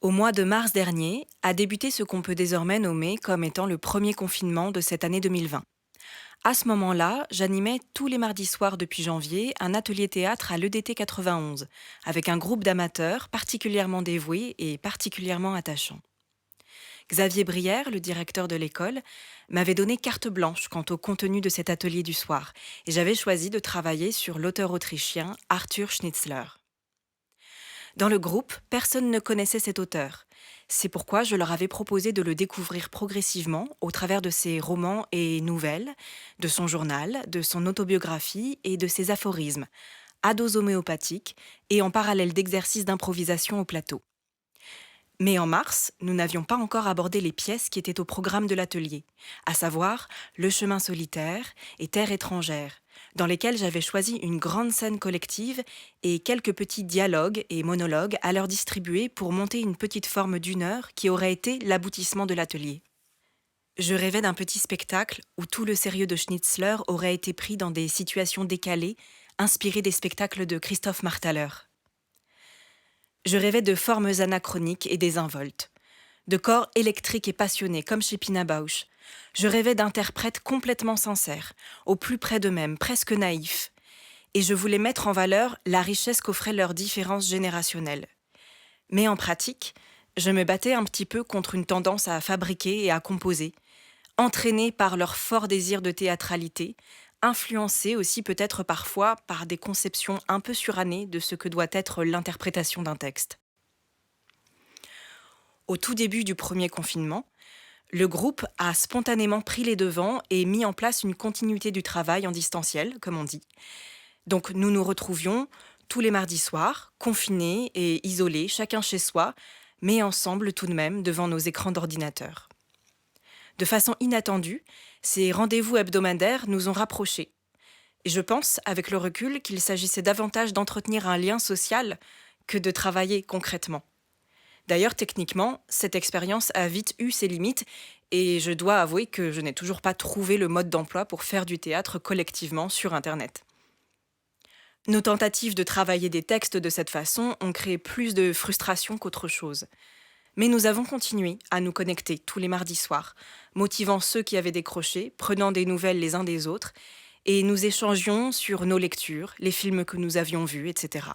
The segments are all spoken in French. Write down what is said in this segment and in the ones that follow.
Au mois de mars dernier a débuté ce qu'on peut désormais nommer comme étant le premier confinement de cette année 2020. À ce moment-là, j'animais tous les mardis soirs depuis janvier un atelier théâtre à l'EDT 91, avec un groupe d'amateurs particulièrement dévoués et particulièrement attachants. Xavier Brière, le directeur de l'école, m'avait donné carte blanche quant au contenu de cet atelier du soir, et j'avais choisi de travailler sur l'auteur autrichien Arthur Schnitzler. Dans le groupe, personne ne connaissait cet auteur. C'est pourquoi je leur avais proposé de le découvrir progressivement au travers de ses romans et nouvelles, de son journal, de son autobiographie et de ses aphorismes, à dose homéopathique et en parallèle d'exercices d'improvisation au plateau. Mais en mars, nous n'avions pas encore abordé les pièces qui étaient au programme de l'atelier, à savoir Le chemin solitaire et Terre étrangère, dans lesquels j'avais choisi une grande scène collective et quelques petits dialogues et monologues à leur distribuer pour monter une petite forme d'une heure qui aurait été l'aboutissement de l'atelier. Je rêvais d'un petit spectacle où tout le sérieux de Schnitzler aurait été pris dans des situations décalées, inspirées des spectacles de Christoph Marthaler. Je rêvais de formes anachroniques et désinvoltes, de corps électriques et passionnés comme chez Pina Bausch. Je rêvais d'interprètes complètement sincères, au plus près d'eux-mêmes, presque naïfs. Et je voulais mettre en valeur la richesse qu'offraient leurs différences générationnelles. Mais en pratique, je me battais un petit peu contre une tendance à fabriquer et à composer, entraînée par leur fort désir de théâtralité, influencée aussi peut-être parfois par des conceptions un peu surannées de ce que doit être l'interprétation d'un texte. Au tout début du premier confinement, le groupe a spontanément pris les devants et mis en place une continuité du travail en distanciel, comme on dit. Donc nous nous retrouvions tous les mardis soirs, confinés et isolés, chacun chez soi, mais ensemble tout de même devant nos écrans d'ordinateur. De façon inattendue, ces rendez-vous hebdomadaires nous ont rapprochés. Et je pense, avec le recul, qu'il s'agissait davantage d'entretenir un lien social que de travailler concrètement. D'ailleurs, techniquement, cette expérience a vite eu ses limites et je dois avouer que je n'ai toujours pas trouvé le mode d'emploi pour faire du théâtre collectivement sur Internet. Nos tentatives de travailler des textes de cette façon ont créé plus de frustration qu'autre chose. Mais nous avons continué à nous connecter tous les mardis soirs, motivant ceux qui avaient décroché, prenant des nouvelles les uns des autres, et nous échangions sur nos lectures, les films que nous avions vus, etc.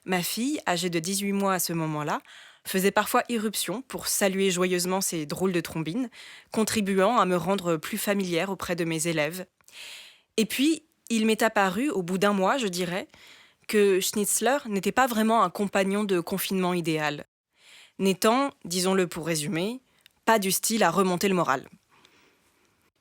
Ma fille, âgée de 18 mois à ce moment-là, faisait parfois irruption pour saluer joyeusement ses drôles de trombines, contribuant à me rendre plus familière auprès de mes élèves. Et puis, il m'est apparu, au bout d'un mois, je dirais, que Schnitzler n'était pas vraiment un compagnon de confinement idéal, n'étant, disons-le pour résumer, pas du style à remonter le moral.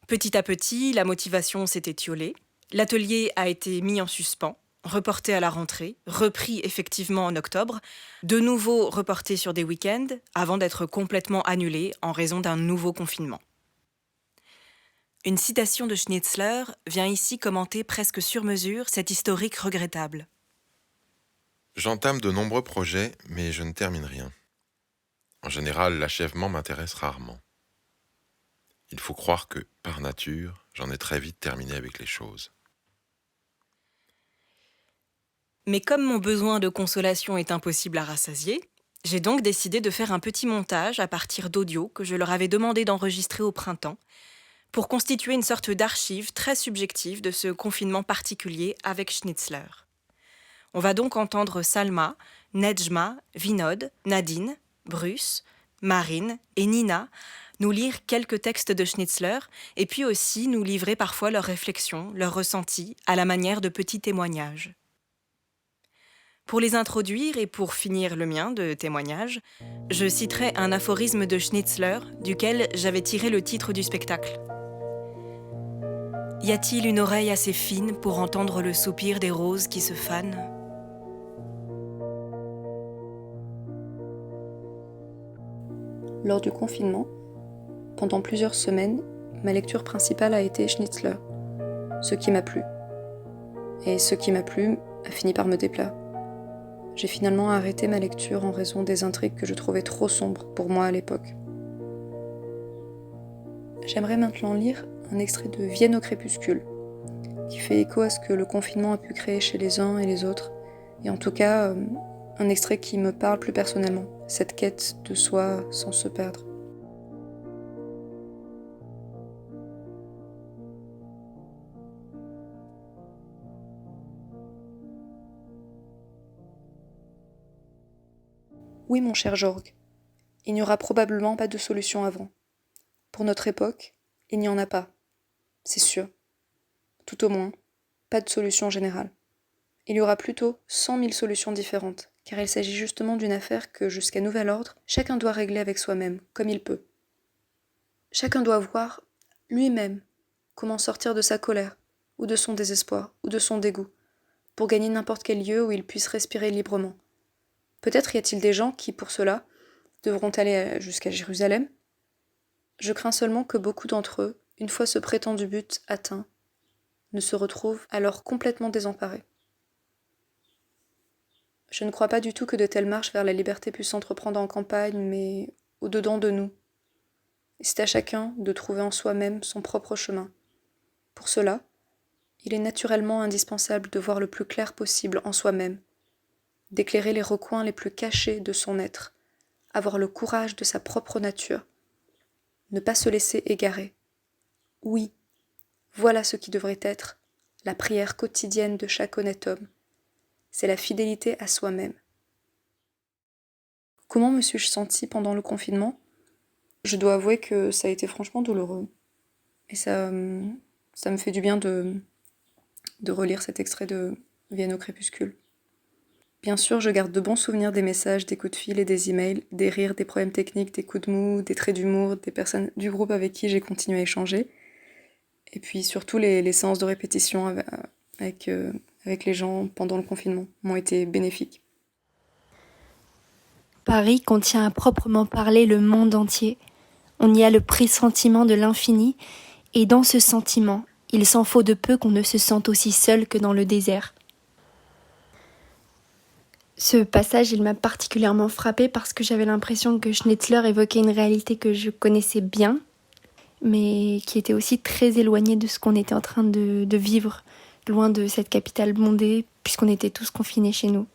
Petit à petit, la motivation s'est étiolée, l'atelier a été mis en suspens, reporté à la rentrée, repris effectivement en octobre, de nouveau reporté sur des week-ends, avant d'être complètement annulé en raison d'un nouveau confinement. Une citation de Schnitzler vient ici commenter presque sur mesure cet historique regrettable. J'entame de nombreux projets, mais je ne termine rien. En général, l'achèvement m'intéresse rarement. Il faut croire que, par nature, j'en ai très vite terminé avec les choses. Mais comme mon besoin de consolation est impossible à rassasier, j'ai donc décidé de faire un petit montage à partir d'audio que je leur avais demandé d'enregistrer au printemps, pour constituer une sorte d'archive très subjective de ce confinement particulier avec Schnitzler. On va donc entendre Salma, Nedjma, Vinod, Nadine, Bruce, Marine et Nina nous lire quelques textes de Schnitzler et puis aussi nous livrer parfois leurs réflexions, leurs ressentis à la manière de petits témoignages. Pour les introduire et pour finir le mien de témoignage, je citerai un aphorisme de Schnitzler duquel j'avais tiré le titre du spectacle. Y a-t-il une oreille assez fine pour entendre le soupir des roses qui se fanent ? Lors du confinement, pendant plusieurs semaines, ma lecture principale a été Schnitzler, ce qui m'a plu. Et ce qui m'a plu a fini par me déplaire. J'ai finalement arrêté ma lecture en raison des intrigues que je trouvais trop sombres pour moi à l'époque. J'aimerais maintenant lire un extrait de Vienne au crépuscule, qui fait écho à ce que le confinement a pu créer chez les uns et les autres, et en tout cas Un extrait qui me parle plus personnellement, cette quête de soi sans se perdre. Oui, mon cher Jorg, il n'y aura probablement pas de solution avant. Pour notre époque, il n'y en a pas, c'est sûr. Tout au moins, pas de solution générale. Il y aura plutôt 100 000 solutions différentes, car il s'agit justement d'une affaire que, jusqu'à nouvel ordre, chacun doit régler avec soi-même, comme il peut. Chacun doit voir, lui-même, comment sortir de sa colère, ou de son désespoir, ou de son dégoût, pour gagner n'importe quel lieu où il puisse respirer librement. Peut-être y a-t-il des gens qui, pour cela, devront aller jusqu'à Jérusalem. Je crains seulement que beaucoup d'entre eux, une fois ce prétendu but atteint, ne se retrouvent alors complètement désemparés. Je ne crois pas du tout que de telles marches vers la liberté puissent s'entreprendre en campagne, mais au-dedans de nous. Et c'est à chacun de trouver en soi-même son propre chemin. Pour cela, il est naturellement indispensable de voir le plus clair possible en soi-même, d'éclairer les recoins les plus cachés de son être, avoir le courage de sa propre nature, ne pas se laisser égarer. Oui, voilà ce qui devrait être la prière quotidienne de chaque honnête homme. C'est la fidélité à soi-même. Comment me suis-je sentie pendant le confinement ? Je dois avouer que ça a été franchement douloureux. Et ça me fait du bien de relire cet extrait de Vienne au crépuscule. Bien sûr, je garde de bons souvenirs des messages, des coups de fil et des emails, des rires, des problèmes techniques, des coups de mou, des traits d'humour, des personnes du groupe avec qui j'ai continué à échanger. Et puis surtout les séances de répétition avec les gens pendant le confinement m'ont été bénéfiques. Paris contient à proprement parler le monde entier. On y a le pressentiment de l'infini, et dans ce sentiment, il s'en faut de peu qu'on ne se sente aussi seul que dans le désert. Ce passage, il m'a particulièrement frappée parce que j'avais l'impression que Schnitzler évoquait une réalité que je connaissais bien, mais qui était aussi très éloignée de ce qu'on était en train de vivre, loin de cette capitale bondée, puisqu'on était tous confinés chez nous.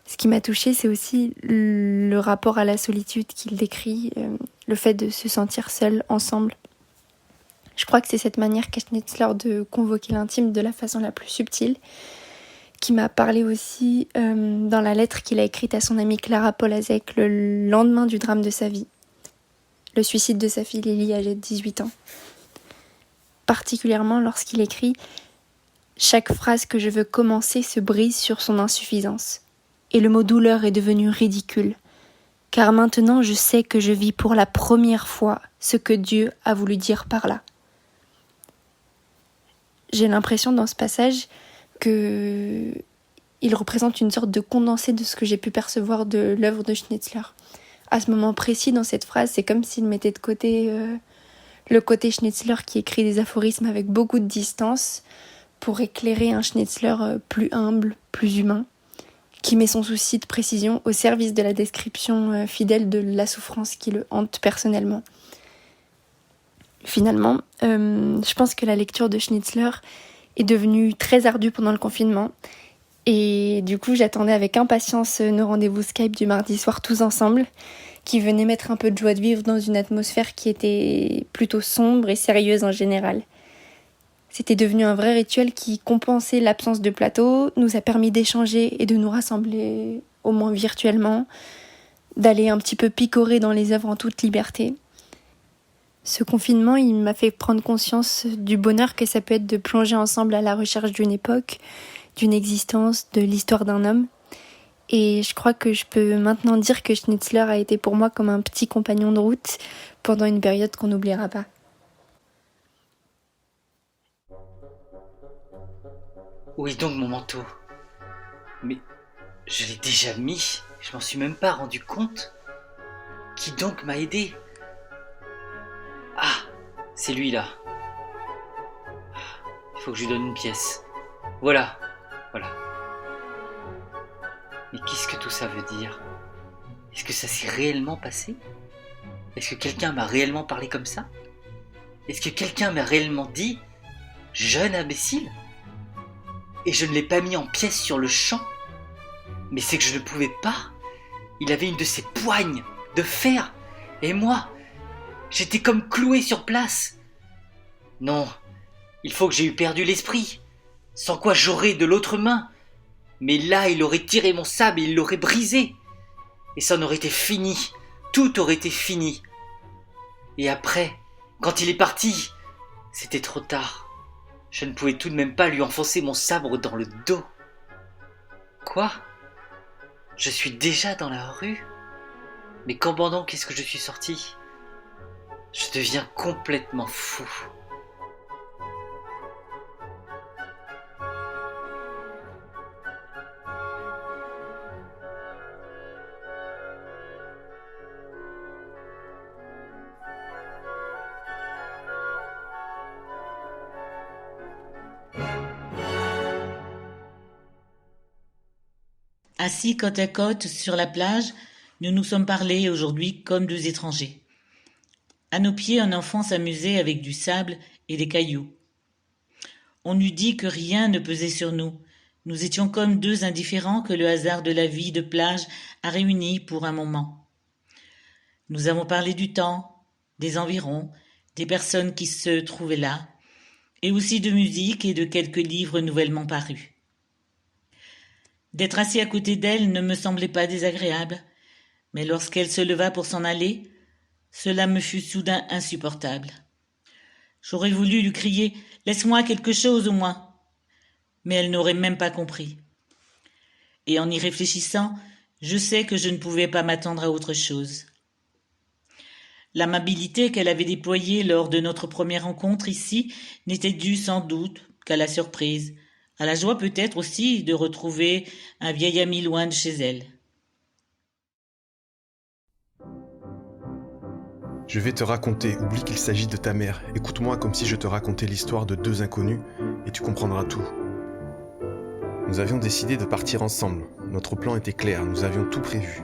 Ce qui m'a touchée, c'est aussi le rapport à la solitude qu'il décrit, le fait de se sentir seul, ensemble. Je crois que c'est cette manière qu'a Schnitzler de convoquer l'intime de la façon la plus subtile, qui m'a parlé aussi dans la lettre qu'il a écrite à son amie Clara Polazek le lendemain du drame de sa vie, le suicide de sa fille Lily âgée de 18 ans. Particulièrement lorsqu'il écrit « Chaque phrase que je veux commencer se brise sur son insuffisance. Et le mot douleur est devenu ridicule, car maintenant je sais que je vis pour la première fois ce que Dieu a voulu dire par là. » J'ai l'impression dans ce passage qu'il représente une sorte de condensé de ce que j'ai pu percevoir de l'œuvre de Schnitzler. À ce moment précis, dans cette phrase, c'est comme s'il mettait de côté le côté Schnitzler qui écrit des aphorismes avec beaucoup de distance pour éclairer un Schnitzler plus humble, plus humain, qui met son souci de précision au service de la description fidèle de la souffrance qui le hante personnellement. Finalement, je pense que la lecture de Schnitzler est devenue très ardue pendant le confinement, et du coup j'attendais avec impatience nos rendez-vous Skype du mardi soir tous ensemble, qui venaient mettre un peu de joie de vivre dans une atmosphère qui était plutôt sombre et sérieuse en général. C'était devenu un vrai rituel qui compensait l'absence de plateau, nous a permis d'échanger et de nous rassembler, au moins virtuellement, d'aller un petit peu picorer dans les œuvres en toute liberté. Ce confinement, il m'a fait prendre conscience du bonheur que ça peut être de plonger ensemble à la recherche d'une époque, d'une existence, de l'histoire d'un homme. Et je crois que je peux maintenant dire que Schnitzler a été pour moi comme un petit compagnon de route pendant une période qu'on n'oubliera pas. Où est donc mon manteau ? Mais je l'ai déjà mis, je m'en suis même pas rendu compte. Qui donc m'a aidé ? Ah, c'est lui là. Il faut que je lui donne une pièce. Voilà. Mais qu'est-ce que tout ça veut dire ? Est-ce que ça s'est réellement passé ? Est-ce que quelqu'un m'a réellement parlé comme ça ? Est-ce que quelqu'un m'a réellement dit « jeune imbécile » ? Et je ne l'ai pas mis en pièces sur le champ ? Mais c'est que je ne pouvais pas. Il avait une de ces poignes de fer. Et moi, j'étais comme cloué sur place. Non, il faut que j'aie eu perdu l'esprit. Sans quoi j'aurais de l'autre main. Mais là, il aurait tiré mon sabre et il l'aurait brisé. Et ça en aurait été fini. Tout aurait été fini. Et après, quand il est parti, c'était trop tard. Je ne pouvais tout de même pas lui enfoncer mon sabre dans le dos. Quoi ? Je suis déjà dans la rue ? Mais comment donc est-ce que je suis sorti ? Je deviens complètement fou. Assis côte à côte sur la plage, nous nous sommes parlé aujourd'hui comme deux étrangers. À nos pieds, un enfant s'amusait avec du sable et des cailloux. On eût dit que rien ne pesait sur nous. Nous étions comme deux indifférents que le hasard de la vie de plage a réunis pour un moment. Nous avons parlé du temps, des environs, des personnes qui se trouvaient là, et aussi de musique et de quelques livres nouvellement parus. D'être assis à côté d'elle ne me semblait pas désagréable, mais lorsqu'elle se leva pour s'en aller, cela me fut soudain insupportable. J'aurais voulu lui crier « Laisse-moi quelque chose au moins !» mais elle n'aurait même pas compris. Et en y réfléchissant, je sais que je ne pouvais pas m'attendre à autre chose. L'amabilité qu'elle avait déployée lors de notre première rencontre ici n'était due sans doute qu'à la surprise, à la joie peut-être aussi de retrouver un vieil ami loin de chez elle. Je vais te raconter, oublie qu'il s'agit de ta mère. Écoute-moi comme si je te racontais l'histoire de deux inconnus et tu comprendras tout. Nous avions décidé de partir ensemble. Notre plan était clair, nous avions tout prévu.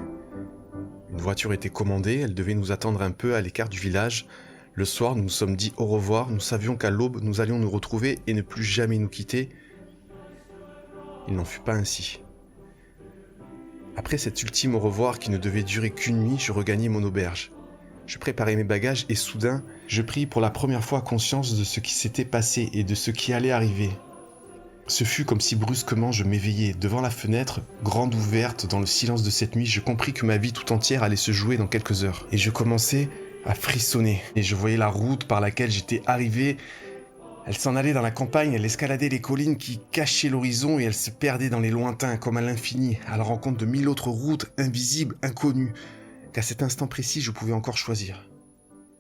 Une voiture était commandée, elle devait nous attendre un peu à l'écart du village. Le soir, nous nous sommes dit au revoir, nous savions qu'à l'aube, nous allions nous retrouver et ne plus jamais nous quitter. Il n'en fut pas ainsi. Après cet ultime au revoir qui ne devait durer qu'une nuit, je regagnai mon auberge. Je préparais mes bagages et soudain, je pris pour la première fois conscience de ce qui s'était passé et de ce qui allait arriver. Ce fut comme si brusquement je m'éveillais. Devant la fenêtre, grande ouverte dans le silence de cette nuit, je compris que ma vie tout entière allait se jouer dans quelques heures. Et je commençais à frissonner. Et je voyais la route par laquelle j'étais arrivé. Elle s'en allait dans la campagne, elle escaladait les collines qui cachaient l'horizon et elle se perdait dans les lointains, comme à l'infini, à la rencontre de 1000 autres routes invisibles, inconnues, qu'à cet instant précis je pouvais encore choisir.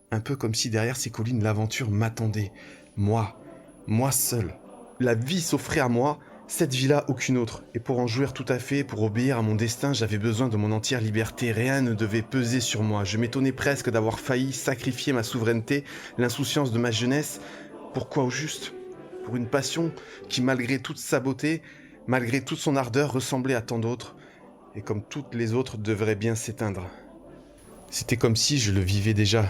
Un peu comme si derrière ces collines l'aventure m'attendait. Moi seul. La vie s'offrait à moi, cette vie-là aucune autre. Et pour en jouir tout à fait, pour obéir à mon destin, j'avais besoin de mon entière liberté. Rien ne devait peser sur moi. Je m'étonnais presque d'avoir failli sacrifier ma souveraineté, l'insouciance de ma jeunesse. Pourquoi au juste ? Pour une passion qui, malgré toute sa beauté, malgré toute son ardeur, ressemblait à tant d'autres, et comme toutes les autres, devrait bien s'éteindre. C'était comme si je le vivais déjà.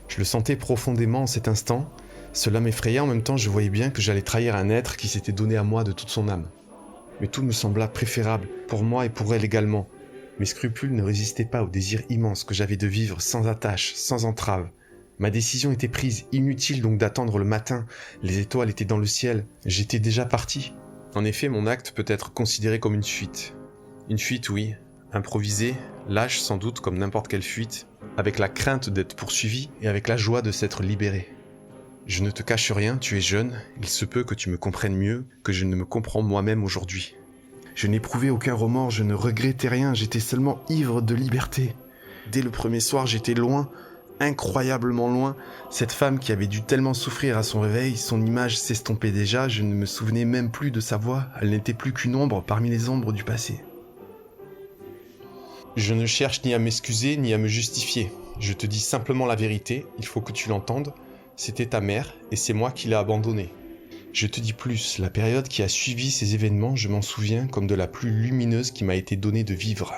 Je le sentais profondément en cet instant. Cela m'effrayait, en même temps je voyais bien que j'allais trahir un être qui s'était donné à moi de toute son âme. Mais tout me sembla préférable, pour moi et pour elle également. Mes scrupules ne résistaient pas au désir immense que j'avais de vivre sans attache, sans entrave. Ma décision était prise, inutile donc d'attendre le matin. Les étoiles étaient dans le ciel, j'étais déjà parti. En effet, mon acte peut être considéré comme une fuite. Une fuite, oui, improvisée, lâche sans doute comme n'importe quelle fuite, avec la crainte d'être poursuivi et avec la joie de s'être libéré. Je ne te cache rien, tu es jeune, il se peut que tu me comprennes mieux que je ne me comprends moi-même aujourd'hui. Je n'éprouvais aucun remords, je ne regrettais rien, j'étais seulement ivre de liberté. Dès le premier soir, j'étais loin, incroyablement loin. Cette femme qui avait dû tellement souffrir à son réveil, son image s'estompait déjà, je ne me souvenais même plus de sa voix, elle n'était plus qu'une ombre parmi les ombres du passé. Je ne cherche ni à m'excuser ni à me justifier. Je te dis simplement la vérité, il faut que tu l'entendes. C'était ta mère et c'est moi qui l'ai abandonnée. Je te dis plus, la période qui a suivi ces événements, je m'en souviens comme de la plus lumineuse qui m'a été donnée de vivre.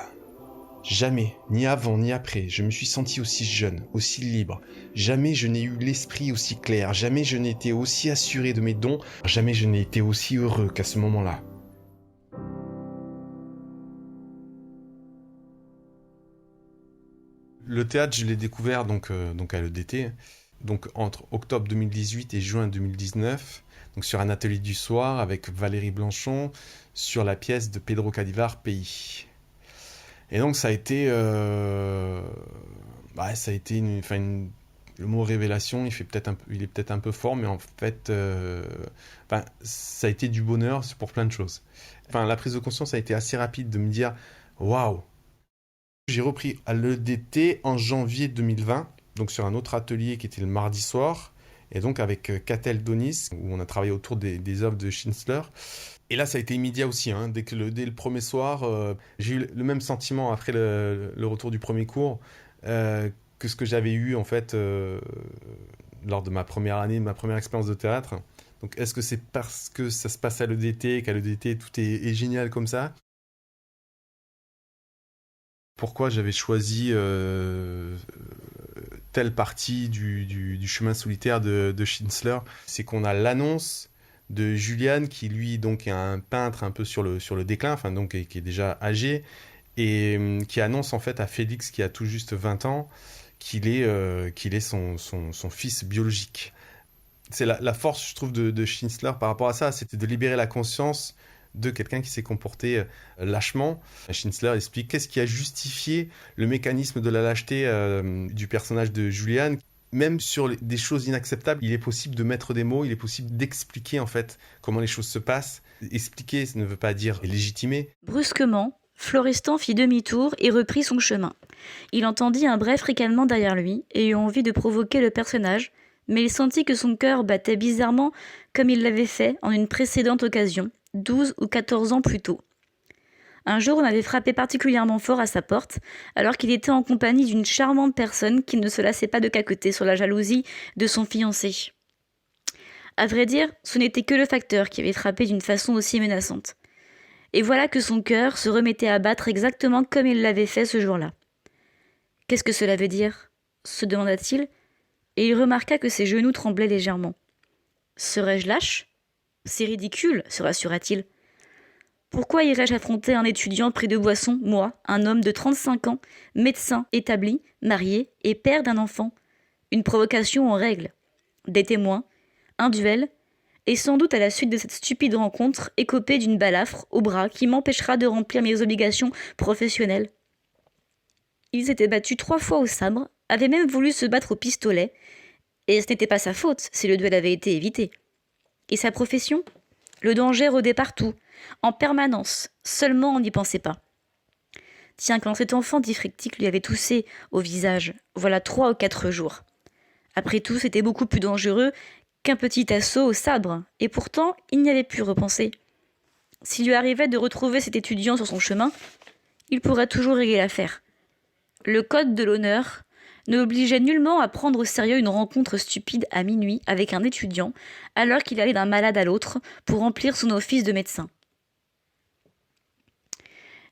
Jamais, ni avant ni après, je me suis senti aussi jeune, aussi libre. Jamais je n'ai eu l'esprit aussi clair, jamais je n'ai été aussi assuré de mes dons, jamais je n'ai été aussi heureux qu'à ce moment-là. Le théâtre, je l'ai découvert donc à l'EDT, donc entre octobre 2018 et juin 2019, donc sur un atelier du soir avec Valérie Blanchon, sur la pièce de Pedro Cadivar, Pays. Et donc ça a été le mot révélation, il est peut-être un peu fort, mais en fait, ça a été du bonheur pour plein de choses. Enfin, la prise de conscience a été assez rapide de me dire, waouh. J'ai repris à l'EDT en janvier 2020, donc sur un autre atelier qui était le mardi soir, et donc avec Catel Donis, où on a travaillé autour des œuvres de Schnitzler. Et là, ça a été immédiat aussi, hein. Dès le premier soir, j'ai eu le même sentiment après le retour du premier cours que ce que j'avais eu en fait lors de ma première année, de ma première expérience de théâtre. Donc, est-ce que c'est parce que ça se passe à l'EDT, qu'à l'EDT tout est génial comme ça ? Pourquoi j'avais choisi telle partie du chemin solitaire de Schnitzler ? C'est qu'on a l'annonce de Julian, qui lui donc est un peintre un peu sur le déclin, enfin donc qui est déjà âgé, et qui annonce en fait à Félix, qui a tout juste 20 ans, qu'il est son fils biologique. C'est la force, je trouve, de Schnitzler par rapport à ça, c'était de libérer la conscience de quelqu'un qui s'est comporté lâchement. Schnitzler explique qu'est-ce qui a justifié le mécanisme de la lâcheté du personnage de Julian. Même sur des choses inacceptables, il est possible de mettre des mots, il est possible d'expliquer en fait comment les choses se passent. Expliquer, ça ne veut pas dire légitimer. Brusquement, Florestan fit demi-tour et reprit son chemin. Il entendit un bref ricanement derrière lui et eut envie de provoquer le personnage, mais il sentit que son cœur battait bizarrement comme il l'avait fait en une précédente occasion, 12 ou 14 ans plus tôt. Un jour, on avait frappé particulièrement fort à sa porte, alors qu'il était en compagnie d'une charmante personne qui ne se lassait pas de caqueter sur la jalousie de son fiancé. À vrai dire, ce n'était que le facteur qui avait frappé d'une façon aussi menaçante. Et voilà que son cœur se remettait à battre exactement comme il l'avait fait ce jour-là. « Qu'est-ce que cela veut dire ?» se demanda-t-il, et il remarqua que ses genoux tremblaient légèrement. « Serais-je lâche ? C'est ridicule, se rassura-t-il. Pourquoi irais-je affronter un étudiant pris de boisson, moi, un homme de 35 ans, médecin établi, marié et père d'un enfant ? Une provocation en règle. Des témoins, un duel, et sans doute à la suite de cette stupide rencontre, écopée d'une balafre au bras qui m'empêchera de remplir mes obligations professionnelles. Il s'était battu 3 fois au sabre, avait même voulu se battre au pistolet, et ce n'était pas sa faute si le duel avait été évité. Et sa profession ? Le danger rôdait partout, en permanence, seulement on n'y pensait pas. Tiens, quand cet enfant dyslexique lui avait toussé au visage, voilà 3 ou 4 jours. Après tout, c'était beaucoup plus dangereux qu'un petit assaut au sabre, et pourtant, il n'y avait pu repenser. S'il lui arrivait de retrouver cet étudiant sur son chemin, il pourrait toujours régler l'affaire. Le code de l'honneur ne l'obligeait nullement à prendre au sérieux une rencontre stupide à minuit avec un étudiant, alors qu'il allait d'un malade à l'autre pour remplir son office de médecin.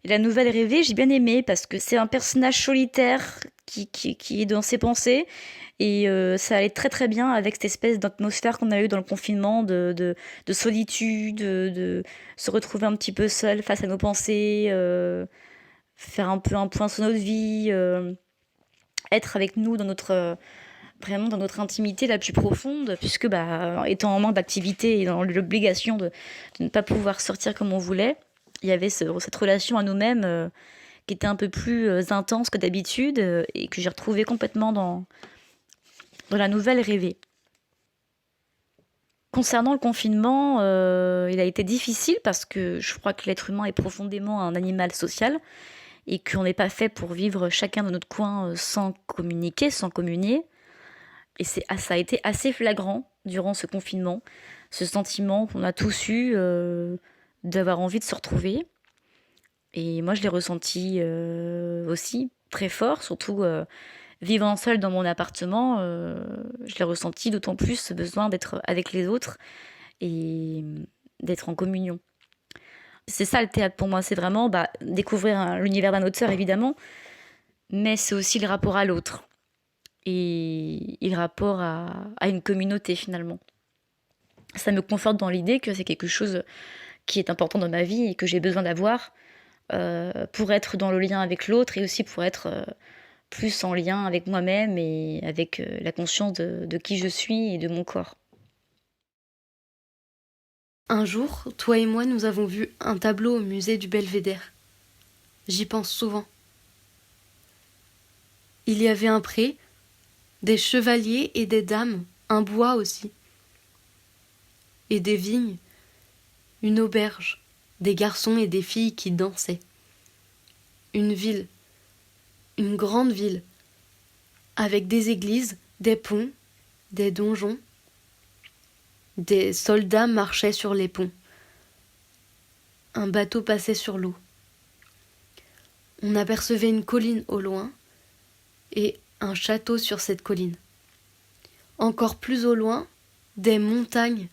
Et la nouvelle rêvée, j'ai bien aimé parce que c'est un personnage solitaire qui est dans ses pensées et ça allait très très bien avec cette espèce d'atmosphère qu'on a eue dans le confinement, de solitude, de se retrouver un petit peu seul face à nos pensées, faire un peu un point sur notre vie, être avec nous dans vraiment dans notre intimité la plus profonde, puisque étant en manque d'activité et dans l'obligation de ne pas pouvoir sortir comme on voulait, il y avait cette relation à nous-mêmes qui était un peu plus intense que d'habitude et que j'ai retrouvée complètement dans la nouvelle rêvée. Concernant le confinement, il a été difficile parce que je crois que l'être humain est profondément un animal social et qu'on n'est pas fait pour vivre chacun de notre coin sans communiquer, sans communier. Et ça a été assez flagrant durant ce confinement, ce sentiment qu'on a tous eu d'avoir envie de se retrouver. Et moi, je l'ai ressenti aussi très fort, surtout vivant seule dans mon appartement. Je l'ai ressenti d'autant plus ce besoin d'être avec les autres et d'être en communion. C'est ça le théâtre pour moi, c'est vraiment découvrir l'univers d'un auteur évidemment, mais c'est aussi le rapport à l'autre et le rapport à une communauté finalement. Ça me conforte dans l'idée que c'est quelque chose qui est important dans ma vie et que j'ai besoin d'avoir pour être dans le lien avec l'autre et aussi pour être plus en lien avec moi-même et avec la conscience de qui je suis et de mon corps. Un jour, toi et moi, nous avons vu un tableau au musée du Belvédère. J'y pense souvent. Il y avait un pré, des chevaliers et des dames, un bois aussi, et des vignes, une auberge, des garçons et des filles qui dansaient. Une ville, une grande ville, avec des églises, des ponts, des donjons. Des soldats marchaient sur les ponts. Un bateau passait sur l'eau. On apercevait une colline au loin et un château sur cette colline. Encore plus au loin, des montagnes.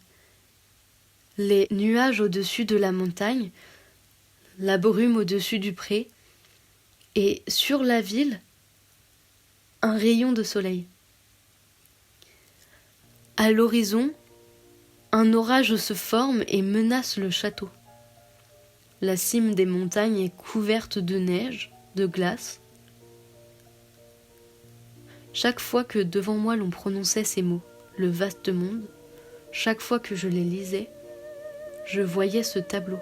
Les nuages au-dessus de la montagne, la brume au-dessus du pré, et sur la ville, un rayon de soleil. À l'horizon, un orage se forme et menace le château. La cime des montagnes est couverte de neige, de glace. Chaque fois que devant moi l'on prononçait ces mots, le vaste monde, chaque fois que je les lisais, je voyais ce tableau.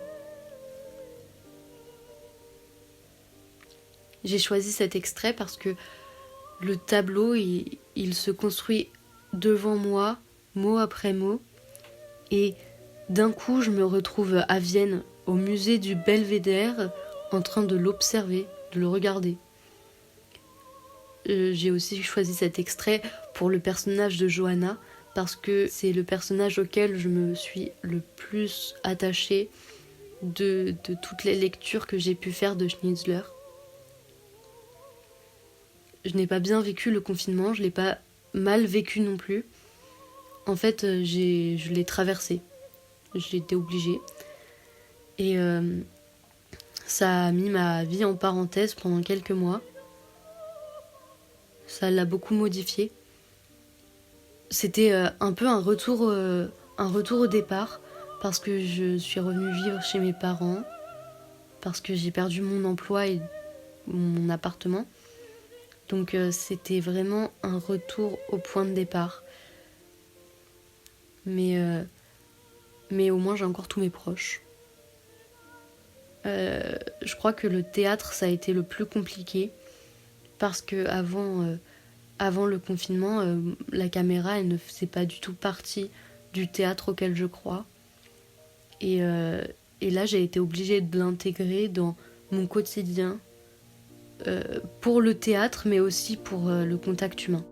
J'ai choisi cet extrait parce que le tableau, il se construit devant moi, mot après mot, et d'un coup, je me retrouve à Vienne, au musée du Belvédère, en train de l'observer, de le regarder. J'ai aussi choisi cet extrait pour le personnage de Johanna, parce que c'est le personnage auquel je me suis le plus attachée de toutes les lectures que j'ai pu faire de Schnitzler. Je n'ai pas bien vécu le confinement, je ne l'ai pas mal vécu non plus. En fait, je l'ai traversé. J'ai été obligée. Et ça a mis ma vie en parenthèse pendant quelques mois. Ça l'a beaucoup modifié. C'était un peu un retour au départ, parce que je suis revenue vivre chez mes parents, parce que j'ai perdu mon emploi et mon appartement. Donc c'était vraiment un retour au point de départ. Mais au moins j'ai encore tous mes proches. Je crois que le théâtre, ça a été le plus compliqué, parce que avant le confinement, la caméra, elle ne faisait pas du tout partie du théâtre auquel je crois. Et là, j'ai été obligée de l'intégrer dans mon quotidien, pour le théâtre, mais aussi pour le contact humain.